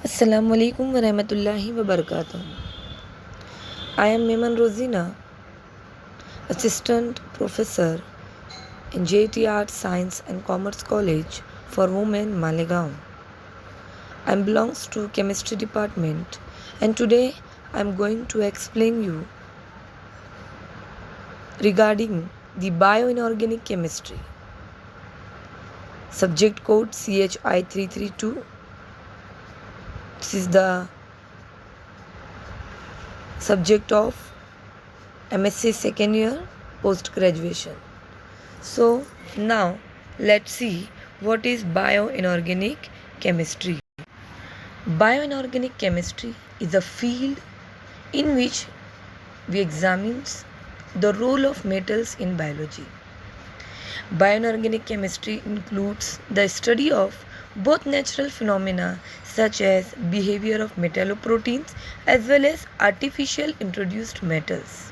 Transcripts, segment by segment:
Assalamu alaikum wa rahmatullahi wa barakatuh. I am Meman Rosina, Assistant Professor in JT Arts, Science and Commerce College for Women, Malegaon. I belongs to Chemistry Department and today I am going to explain you regarding the bioinorganic chemistry. Subject code CHI 332. This is the subject of MSc second year post graduation. So now let's see what is bioinorganic chemistry. Bioinorganic chemistry is a field in which we examine the role of metals in biology. Bioinorganic chemistry includes the study of both natural phenomena such as behavior of metalloproteins as well as artificial introduced metals,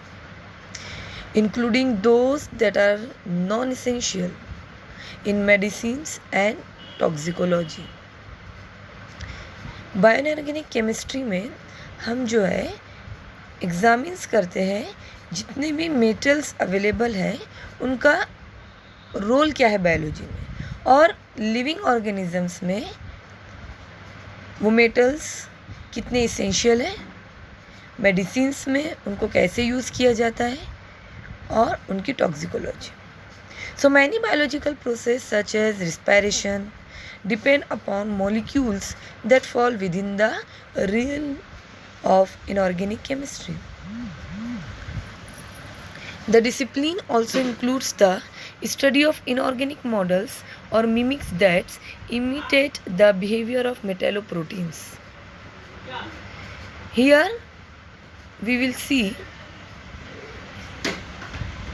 including those that are non-essential in medicines and toxicology. Bioinorganic chemistry में हम जो है examines करते हैं जितने भी metals available हैं उनका रोल क्या है बायोलॉजी में, और लिविंग ऑर्गेनिजम्स में वो मेटल्स कितने इसेंशियल हैं, मेडिसिन्स में उनको कैसे यूज़ किया जाता है और उनकी toxicology. So many biological processes such as respiration depend upon molecules that fall within the realm of inorganic chemistry. The discipline also includes the study of inorganic models or mimics that imitate the behavior of metalloproteins. Here we will see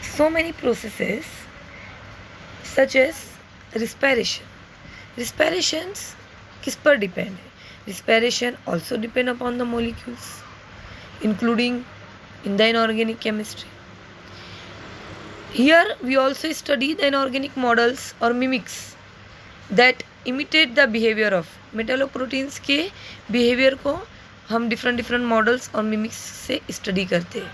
so many processes such as respiration. Respirations किस पर depend है? Respiration also depend upon the molecules including in the inorganic chemistry. Here we also study the inorganic models or mimics that imitate the behavior of metalloproteins के behavior को हम different models और mimics से study करते हैं.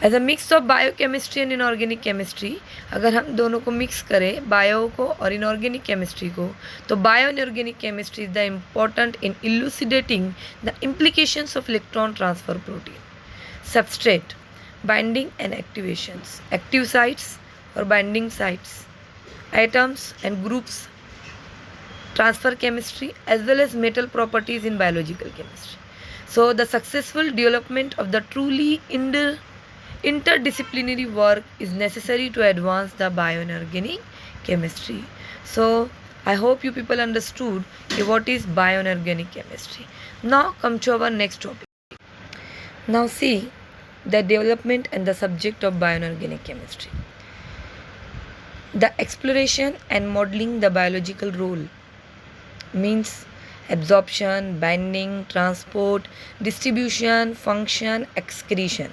As a mix of biochemistry and inorganic chemistry, अगर हम दोनों को मिक्स करें बायो को और इनऑर्गेनिक केमिस्ट्री को, तो bio inorganic chemistry is the important in elucidating the implications of electron transfer protein, substrate, binding and activations, active sites और binding sites, atoms and groups, transfer chemistry as well as metal properties in biological chemistry. So the successful development of the truly interdisciplinary work is necessary to advance the bioinorganic chemistry. So I hope you people understood what is bioinorganic chemistry. Now come to our next topic. Now see the development and the subject of bioinorganic chemistry. The exploration and modeling the biological role means absorption, binding, transport, distribution, function, excretion.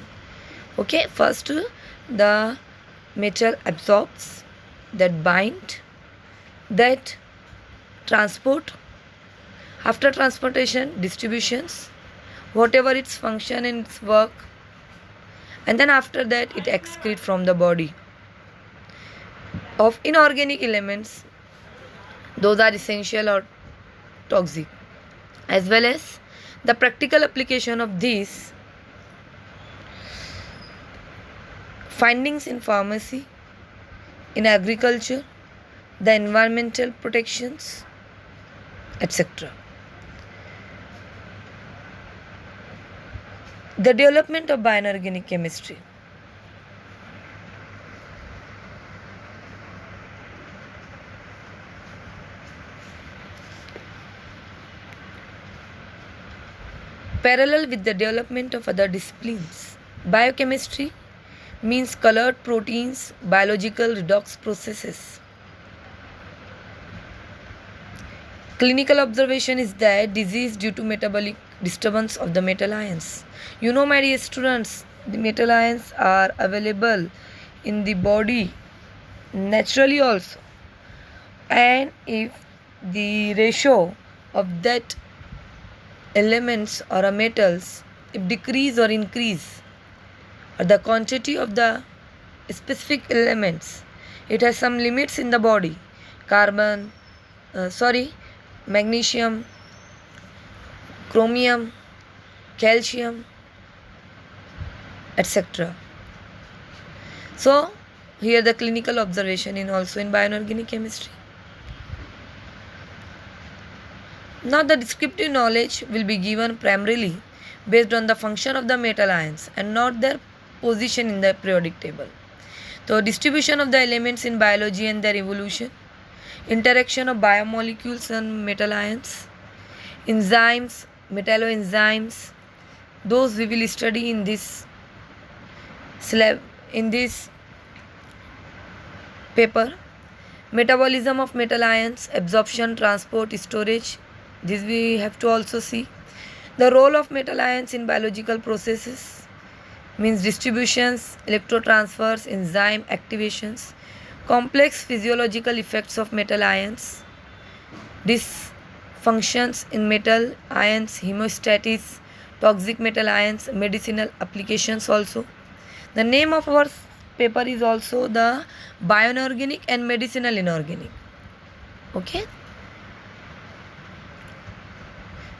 Okay, first the metal absorbs, that bind, that transport, after transportation distributions, whatever its function and its work, and then after that it excrete from the body. Of inorganic elements, those are essential or toxic, as well as the practical application of these findings in pharmacy, in agriculture, the environmental protections, etc. The development of bioinorganic chemistry. Parallel with the development of other disciplines, biochemistry means colored proteins, biological redox processes. Clinical observation is that disease due to metabolic disturbance of the metal ions. You know, my dear students, the metal ions are available in the body naturally also, and if the ratio of that elements or a metals, if decrease or increase, or the quantity of the specific elements, it has some limits in the body. Magnesium, chromium, calcium, etc. So here the clinical observation in also in bioinorganic chemistry. Now the descriptive knowledge will be given primarily based on the function of the metal ions and not their position in the periodic table. So distribution of the elements in biology and their evolution, interaction of biomolecules and metal ions, enzymes, metalloenzymes, those we will study in this paper. Metabolism of metal ions, absorption, transport, storage, this we have to also see. The role of metal ions in biological processes means distributions, electrotransfers, enzyme activations, complex physiological effects of metal ions, dysfunctions in metal ions, hemostasis, toxic metal ions, medicinal applications also. The name of our paper is also the bioinorganic and medicinal inorganic. Okay.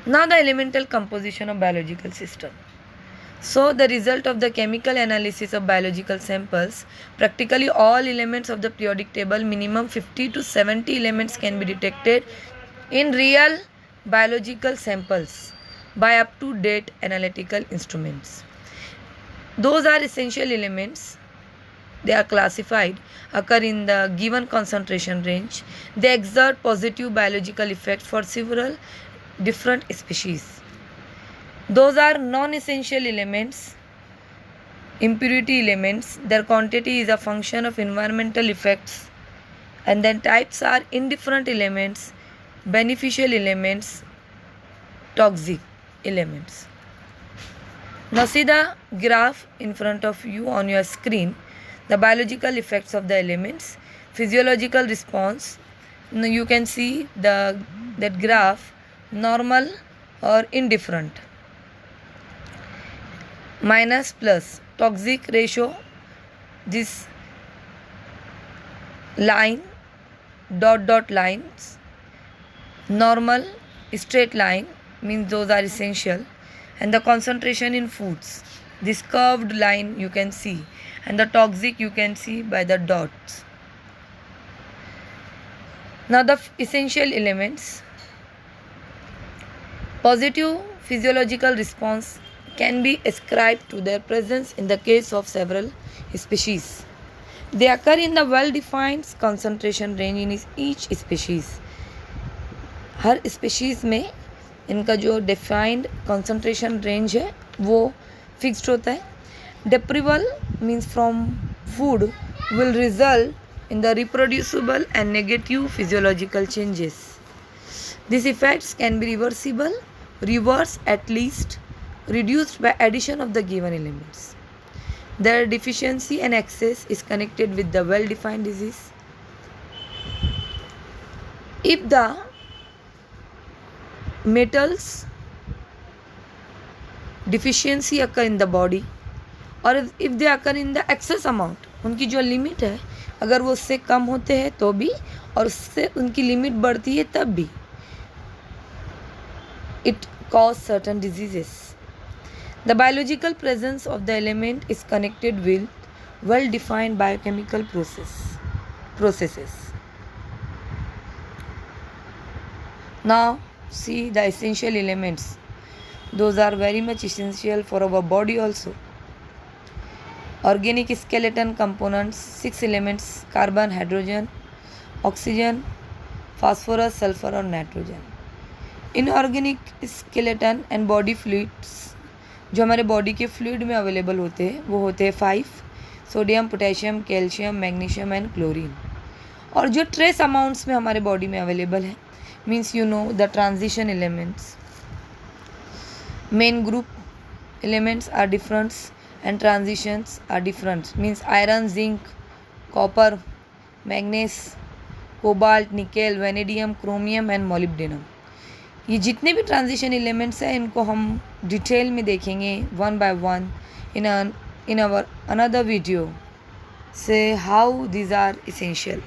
Now the elemental composition of biological system. So the result of the chemical analysis of biological samples, practically all elements of the periodic table, minimum 50 to 70 elements can be detected in real biological samples by up to date analytical instruments. Those are essential elements. They are classified, occur in the given concentration range. They exert positive biological effects for several different species. Those are non-essential elements, impurity elements. Their quantity is a function of environmental effects. And then types are indifferent elements, beneficial elements, toxic elements. Now see the graph in front of you on your screen. The biological effects of the elements, physiological response. Now you can see that graph, normal or indifferent, minus plus, toxic ratio, this line, dot lines, normal, straight line, means those are essential, and the concentration in foods, this curved line you can see, and the toxic you can see by the dots. Now the essential elements. Positive physiological response can be ascribed to their presence in the case of several species. They occur in the well-defined concentration range in each species. Her species में इनका जो defined concentration range है वो fixed होता है. Deprival means from food will result in the reproducible and negative physiological changes. These effects can be reversed at least, reduced by addition of the given elements. Their deficiency and excess is connected with the well-defined disease. If the metals deficiency occur in the body, और if they occur in the excess amount, उनकी जो limit है अगर वो उससे कम होते हैं तो भी, और उससे उनकी लिमिट बढ़ती है तब भी, it cause certain diseases. The biological presence of the element is connected with well-defined biochemical processes. Now see the essential elements. Those are very much essential for our body also. Organic skeleton components, 6 elements: carbon, hydrogen, oxygen, phosphorus, sulfur और nitrogen. Inorganic skeleton and body fluids, जो हमारे body के fluid में available होते हैं वो होते हैं 5: sodium, potassium, calcium, magnesium and chlorine. और जो ट्रेस अमाउंट्स में हमारे बॉडी में अवेलेबल है, means you know the transition elements. Main group elements are different and transitions are different, means iron, zinc, copper, manganese, cobalt, nickel, vanadium, chromium and molybdenum. ये जितने भी transition elements हैं इनको हम डिटेल में देखेंगे one by one in our another video से how these are essential.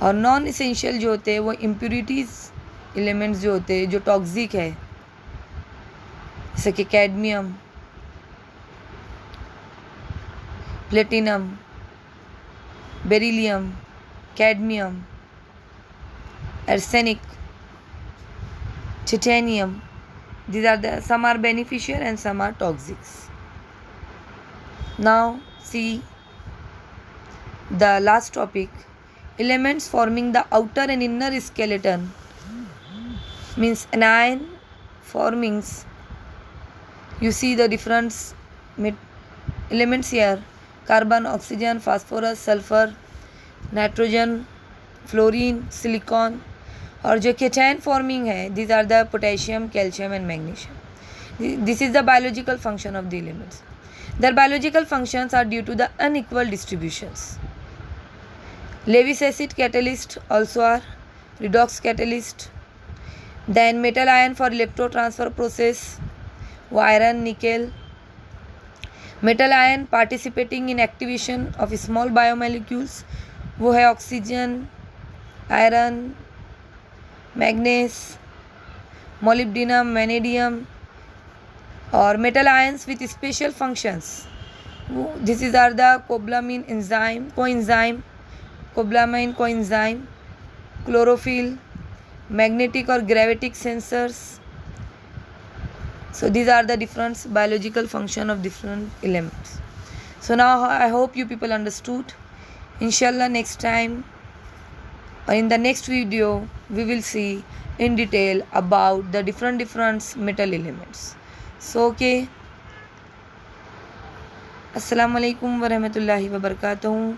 और नॉन इसेंशियल जो होते हैं वो इम्प्यूरिटीज़ एलिमेंट्स जो होते हैं जो टॉक्सिक है, जैसे कि cadmium, platinum, beryllium, cadmium, arsenic, titanium. These are some are beneficial and some are toxic. Now see the last topic, elements forming the outer and inner skeleton means anion formings. You see the different elements here: carbon, oxygen, phosphorus, sulfur, nitrogen, fluorine, silicon. और जो cation forming है this are the potassium, calcium and magnesium. This is the biological function of the elements. their biological functions are due to the unequal distributions. Lewis acid catalyst also are redox catalyst. Then metal ion for electrotransfer process, iron, nickel. Metal ion participating in activation of small biomolecules, वो है oxygen, iron, manganese, molybdenum, vanadium. और metal ions with special functions, this is are the cobalamin enzyme, coenzyme, cobalamin coenzyme, chlorophyll, magnetic और gravitic sensors. So these are the different biological function of different elements. So now I hope you people understood. Inshallah next time or in the next video we will see in detail about the different metal elements. So okay, assalamu alaikum wa rahmatullahi wa barakatuh.